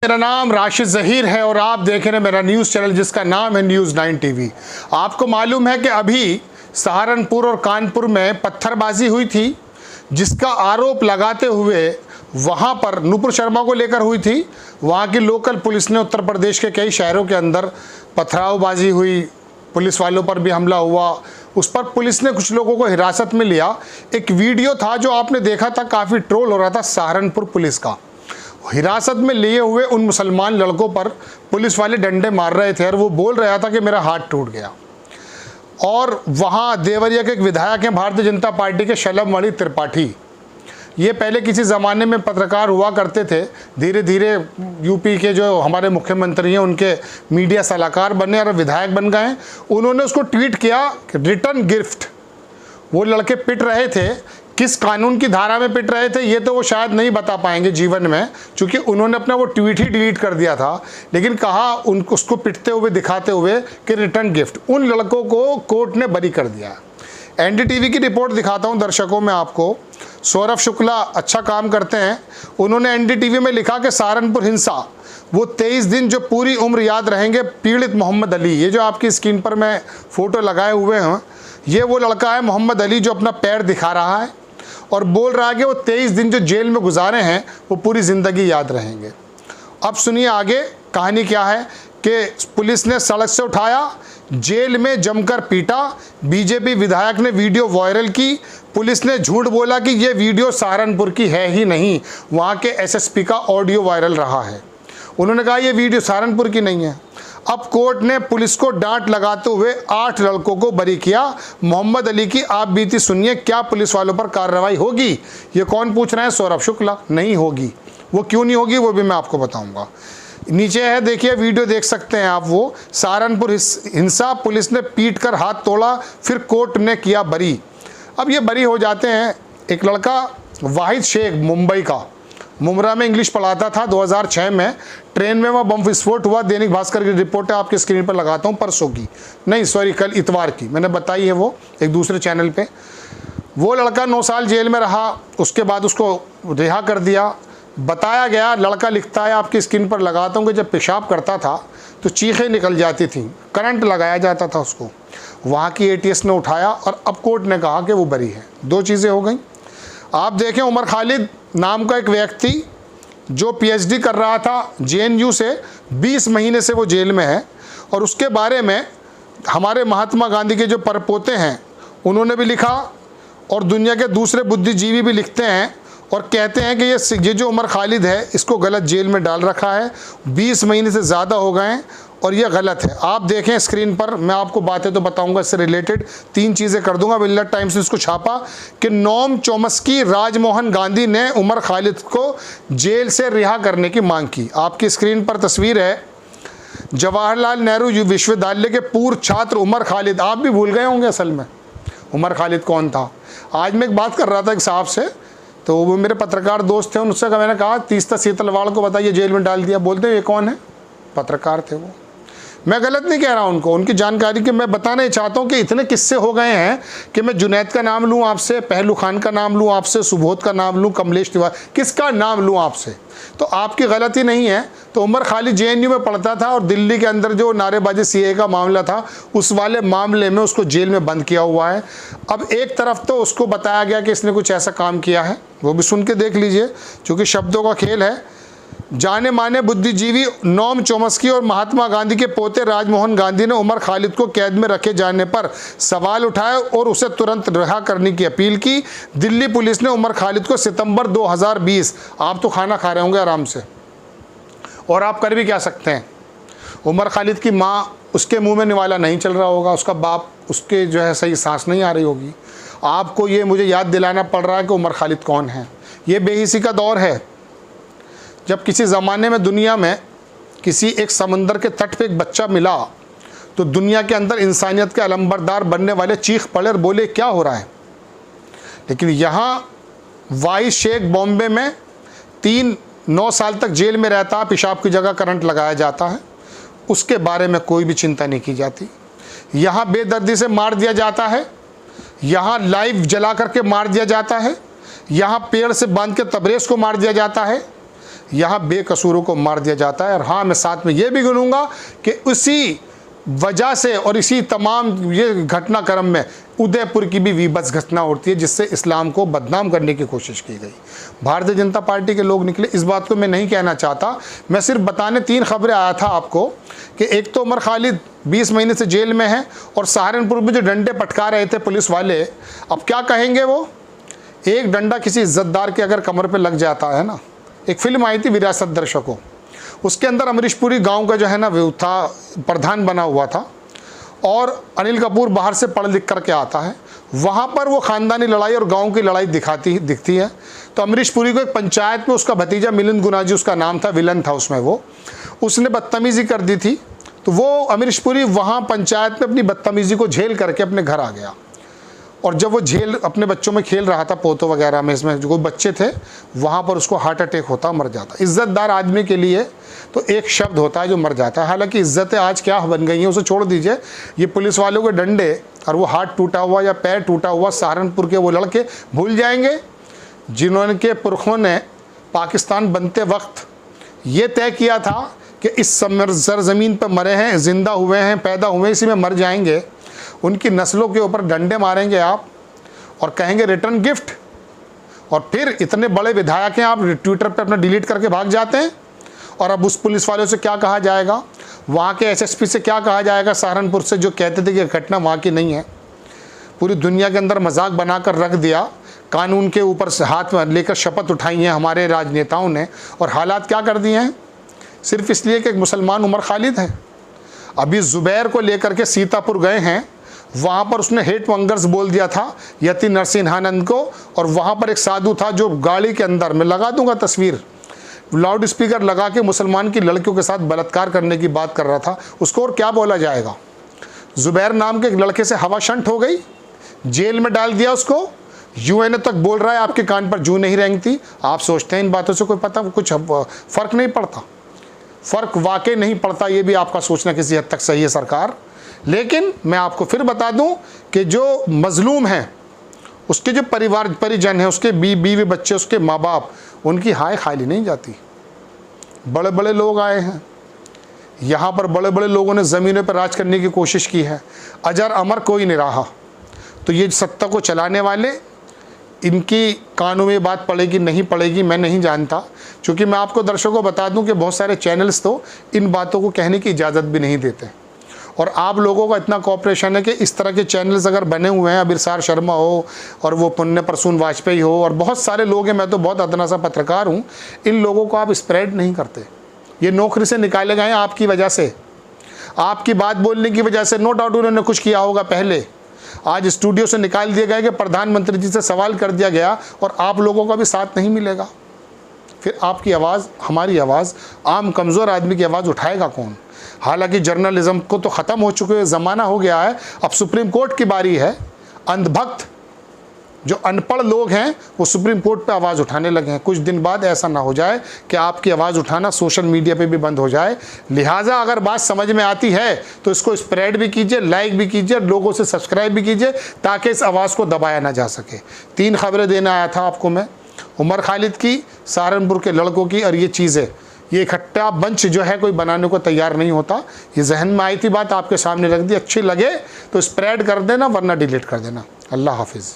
मेरा नाम राशिद ज़हीर है और आप देख रहे हैं मेरा न्यूज़ चैनल जिसका नाम है न्यूज़ 9 टीवी। आपको मालूम है कि अभी सहारनपुर और कानपुर में पत्थरबाजी हुई थी, जिसका आरोप लगाते हुए वहां पर नुपुर शर्मा को लेकर हुई थी। वहां की लोकल पुलिस ने उत्तर प्रदेश के कई शहरों के अंदर पथरावबाजी हुई, पुलिस वालों पर भी हमला हुआ। उस पर पुलिस ने कुछ लोगों को हिरासत में लिया। एक वीडियो था जो आपने देखा था, काफ़ी ट्रोल हो रहा था सहारनपुर पुलिस का। हिरासत में लिए हुए उन मुसलमान लड़कों पर पुलिस वाले डंडे मार रहे थे और वो बोल रहा था कि मेरा हाथ टूट गया। और वहाँ देवरिया के एक विधायक हैं भारतीय जनता पार्टी के शलभ मणि त्रिपाठी, ये पहले किसी ज़माने में पत्रकार हुआ करते थे, धीरे धीरे यूपी के जो हमारे मुख्यमंत्री हैं उनके मीडिया सलाहकार बने और विधायक बन गए। उन्होंने उसको ट्वीट किया रिटर्न गिफ्ट। वो लड़के पिट रहे थे, किस कानून की धारा में पिट रहे थे ये तो वो शायद नहीं बता पाएंगे जीवन में, क्योंकि उन्होंने अपना वो ट्वीट ही डिलीट कर दिया था, लेकिन कहा उसको पिटते हुए दिखाते हुए कि रिटर्न गिफ्ट। उन लड़कों को कोर्ट ने बरी कर दिया। एनडीटीवी की रिपोर्ट दिखाता हूं दर्शकों में आपको। सौरभ शुक्ला अच्छा काम करते हैं, उन्होंने एनडीटीवी में लिखा कि सहारनपुर हिंसा वो 23 दिन जो पूरी उम्र याद रहेंगे। पीड़ित मोहम्मद अली, ये जो आपकी स्क्रीन पर मैं फ़ोटो लगाए हुए हैं, ये वो लड़का है मोहम्मद अली जो अपना पैर दिखा रहा है और बोल रहा है कि वो 23 दिन जो जेल में गुजारे हैं वो पूरी ज़िंदगी याद रहेंगे। अब सुनिए आगे कहानी क्या है कि पुलिस ने सड़क से उठाया, जेल में जमकर पीटा, बीजेपी विधायक ने वीडियो वायरल की। पुलिस ने झूठ बोला कि ये वीडियो सहारनपुर की है ही नहीं, वहाँ के एसएसपी का ऑडियो वायरल रहा है। उन्होंने कहा ये वीडियो सहारनपुर की नहीं है। अब कोर्ट ने पुलिस को डांट लगाते हुए 8 लड़कों को बरी किया। मोहम्मद अली की आप बीती सुनिए, क्या पुलिस वालों पर कार्रवाई होगी? ये कौन पूछ रहे हैं? सौरभ शुक्ला। नहीं होगी। वो क्यों नहीं होगी वो भी मैं आपको बताऊंगा। नीचे है देखिए, वीडियो देख सकते हैं आप। वो सहारनपुर हिंसा, पुलिस ने पीट कर हाथ तोड़ा, फिर कोर्ट ने किया बरी। अब ये बरी हो जाते हैं। एक लड़का वाहिद शेख मुंबई का, मुमरा में इंग्लिश पढ़ाता था। 2006 में ट्रेन में वह बम विस्फोट हुआ। दैनिक भास्कर की रिपोर्ट है, आपकी स्क्रीन पर लगाता हूँ, परसों की नहीं सॉरी कल इतवार की, मैंने बताई है वो एक दूसरे चैनल पे। वो लड़का 9 साल जेल में रहा, उसके बाद उसको रिहा कर दिया। बताया गया, लड़का लिखता है, आपकी स्क्रीन पर लगाता हूँ, कि जब पेशाब करता था तो चीखें निकल जाती थी, करंट लगाया जाता था उसको। वहाँ की एटीएस ने उठाया और अब कोर्ट ने कहा कि वो बरी है। 2 चीज़ें हो गई। आप देखें, उमर खालिद नाम का एक व्यक्ति जो पीएचडी कर रहा था जेएनयू से, 20 महीने से वो जेल में है। और उसके बारे में हमारे महात्मा गांधी के जो परपोते हैं उन्होंने भी लिखा और दुनिया के दूसरे बुद्धिजीवी भी लिखते हैं और कहते हैं कि ये जो उमर खालिद है इसको गलत जेल में डाल रखा है। 20 महीने से ज़्यादा हो गए हैं और ये गलत है। आप देखें स्क्रीन पर, मैं आपको बातें तो बताऊंगा, इससे रिलेटेड 3 चीज़ें कर दूंगा। मिल्लत टाइम्स ने इसको छापा कि नोम चोम्स्की राजमोहन गांधी ने उमर खालिद को जेल से रिहा करने की मांग की। आपकी स्क्रीन पर तस्वीर है जवाहरलाल नेहरू विश्वविद्यालय के पूर्व छात्र उमर खालिद। आप भी भूल गए होंगे असल में उमर खालिद कौन था। आज मैं एक बात कर रहा था एक साहब से, तो वो मेरे पत्रकार दोस्त थे, उनसे मैंने कहा तीस्ता सीतलवाड़ को बताइए जेल में डाल दिया। बोलते ये कौन है? पत्रकार थे वो। मैं गलत नहीं कह रहा उनको, उनकी जानकारी के मैं बताना ही चाहता हूँ कि इतने किस्से हो गए हैं कि मैं जुनैद का नाम लूँ आपसे, पहलू खान का नाम लूँ आपसे, सुबोध का नाम लूँ, कमलेश तिवारी, किसका नाम लूँ आपसे, तो आपकी गलती नहीं है। तो उमर खालिद जेएनयू में पढ़ता था और दिल्ली के अंदर जो नारेबाजी सीए का मामला था उस वाले मामले में उसको जेल में बंद किया हुआ है। अब एक तरफ तो उसको बताया गया कि इसने कुछ ऐसा काम किया है, वो भी सुन के देख लीजिए, क्योंकि शब्दों का खेल है। जाने माने बुद्धिजीवी नोम चोम्स्की और महात्मा गांधी के पोते राजमोहन गांधी ने उमर खालिद को कैद में रखे जाने पर सवाल उठाए और उसे तुरंत रिहा करने की अपील की। दिल्ली पुलिस ने उमर खालिद को सितंबर 2020, आप तो खाना खा रहे होंगे आराम से, और आप कर भी क्या सकते हैं। उमर खालिद की माँ, उसके मुंह में निवाला नहीं चल रहा होगा, उसका बाप, उसके जो है सही सांस नहीं आ रही होगी। आपको ये मुझे याद दिलाना पड़ रहा है कि उमर खालिद कौन है। ये बेहिसी का दौर है जब किसी ज़माने में दुनिया में किसी एक समंदर के तट पे एक बच्चा मिला तो दुनिया के अंदर इंसानियत के अलंबरदार बनने वाले चीख पड़े और बोले क्या हो रहा है। लेकिन यहाँ वाहिद शेख बॉम्बे में 9 साल तक जेल में रहता, पेशाब की जगह करंट लगाया जाता है, उसके बारे में कोई भी चिंता नहीं की जाती। यहाँ बेदर्दी से मार दिया जाता है, यहाँ लाइव जला करके मार दिया जाता है, यहाँ पेड़ से बांध के तबरेज़ को मार दिया जाता है, यहाँ बेकसूरों को मार दिया जाता है। और हाँ, मैं साथ में ये भी गिनूंगा कि उसी वजह से और इसी तमाम ये घटनाक्रम में उदयपुर की भी विभत्स घटना होती है, जिससे इस्लाम को बदनाम करने की कोशिश की गई। भारतीय जनता पार्टी के लोग निकले, इस बात को मैं नहीं कहना चाहता, मैं सिर्फ बताने 3 खबरें आया था आपको कि एक तो उमर खालिद 20 महीने से जेल में है, और सहारनपुर में जो डंडे पटका रहे थे पुलिस वाले, अब क्या कहेंगे वो। एक डंडा किसी इज्जतदार के अगर कमर पे लग जाता है ना, एक फिल्म आई थी विरासत दर्शकों, उसके अंदर अमरीश पुरी गांव का जो है ना वो था, प्रधान बना हुआ था, और अनिल कपूर बाहर से पढ़ लिख करके आता है, वहाँ पर वो ख़ानदानी लड़ाई और गांव की लड़ाई दिखती है। तो अमरीश पुरी को एक पंचायत में उसका भतीजा मिलिंद गुनाजी उसका नाम था, विलन था उसमें, उसने बदतमीज़ी कर दी थी, तो वो अमरीश पुरी वहाँ पंचायत में अपनी बदतमीज़ी को झेल करके अपने घर आ गया। और जब वो झेल अपने बच्चों में खेल रहा था, पोतों वगैरह में, इसमें जो बच्चे थे, वहाँ पर उसको हार्ट अटैक होता, मर जाता। इज़्ज़तदार आदमी के लिए तो एक शब्द होता है जो मर जाता है। हालांकि इज़्ज़तें आज क्या बन गई हैं उसे छोड़ दीजिए, ये पुलिस वालों के डंडे और वो हाथ टूटा हुआ या पैर टूटा हुआ सहारनपुर के वो लड़के भूल जाएंगे जिन्होंने पुरखों ने पाकिस्तान बनते वक्त ये तय किया था कि इस सरज़मीन पर मरे हैं, ज़िंदा हुए हैं, पैदा हुए, इसी में मर जाएंगे। उनकी नस्लों के ऊपर डंडे मारेंगे आप और कहेंगे रिटर्न गिफ्ट, और फिर इतने बड़े विधायक हैं आप ट्विटर पे अपना डिलीट करके भाग जाते हैं। और अब उस पुलिस वालों से क्या कहा जाएगा, वहाँ के एसएसपी से क्या कहा जाएगा सहारनपुर से, जो कहते थे कि घटना वहाँ की नहीं है। पूरी दुनिया के अंदर मजाक बनाकर रख दिया, कानून के ऊपर से हाथ में लेकर शपथ उठाई है हमारे राजनेताओं ने, और हालात क्या कर दिए हैं, सिर्फ इसलिए कि एक मुसलमान उमर खालिद है। अभी जुबैर को लेकर के सीतापुर गए हैं, वहाँ पर उसने हेट मंगर्स बोल दिया था यति नरसिंहानंद को, और वहाँ पर एक साधु था जो गाड़ी के अंदर, मैं लगा दूंगा तस्वीर, लाउड स्पीकर लगा के मुसलमान की लड़कियों के साथ बलात्कार करने की बात कर रहा था। उसको और क्या बोला जाएगा। जुबैर नाम के एक लड़के से हवा शंट हो गई, जेल में डाल दिया उसको, यूएनए तक बोल रहा है आपके कान पर जू नहीं रेंगती। आप सोचते हैं इन बातों से कोई पता कुछ फ़र्क नहीं पड़ता, फ़र्क वाकई नहीं पड़ता। ये भी आपका सोचना किसी हद तक सही है सरकार। लेकिन मैं आपको फिर बता दूं कि जो मजलूम हैं, उसके जो परिजन हैं, उसके बीवी बच्चे, उसके माँ बाप, उनकी हाय खाली नहीं जाती। बड़े बड़े लोग आए हैं यहाँ पर, बड़े बड़े लोगों ने ज़मीनों पर राज करने की कोशिश की है, अजर अमर कोई नहीं रहा। तो ये सत्ता को चलाने वाले, इनकी कानून में बात पड़ेगी नहीं पड़ेगी मैं नहीं जानता, क्योंकि मैं आपको दर्शकों बता दूं कि बहुत सारे चैनल्स तो इन बातों को कहने की इजाज़त भी नहीं देते। और आप लोगों का इतना कॉपरेशन है कि इस तरह के चैनल्स अगर बने हुए हैं, अबिरसार शर्मा हो और वो पुण्य प्रसून वाजपेयी हो और बहुत सारे लोग हैं, मैं तो बहुत अदना सा पत्रकार हूँ, इन लोगों को आप स्प्रेड नहीं करते। ये नौकरी से निकाले गए आपकी वजह से, आपकी बात बोलने की वजह से। नो डाउट उन्होंने कुछ किया होगा पहले, आज स्टूडियो से निकाल दिया गया कि प्रधानमंत्री जी से सवाल कर दिया गया और आप लोगों का भी साथ नहीं मिलेगा। फिर आपकी आवाज़, हमारी आवाज़, आम कमज़ोर आदमी की आवाज़ उठाएगा कौन। हालांकि जर्नलिज्म को तो ख़त्म हो चुके ज़माना हो गया है, अब सुप्रीम कोर्ट की बारी है। अंधभक्त जो अनपढ़ लोग हैं वो सुप्रीम कोर्ट पे आवाज़ उठाने लगे हैं। कुछ दिन बाद ऐसा ना हो जाए कि आपकी आवाज़ उठाना सोशल मीडिया पे भी बंद हो जाए। लिहाजा अगर बात समझ में आती है तो इसको स्प्रेड भी कीजिए, लाइक भी कीजिए, लोगों से सब्सक्राइब भी कीजिए, ताकि इस आवाज़ को दबाया ना जा सके। 3 खबरें देना आया था आपको मैं, उमर खालिद की, सहारनपुर के लड़कों की, और ये चीज़ें, ये इकट्ठा बंच जो है कोई बनाने को तैयार नहीं होता। ये जहन में आई थी बात, आपके सामने रख दी। अच्छी लगे तो स्प्रेड कर देना, वरना डिलीट कर देना। अल्लाह हाफिज़।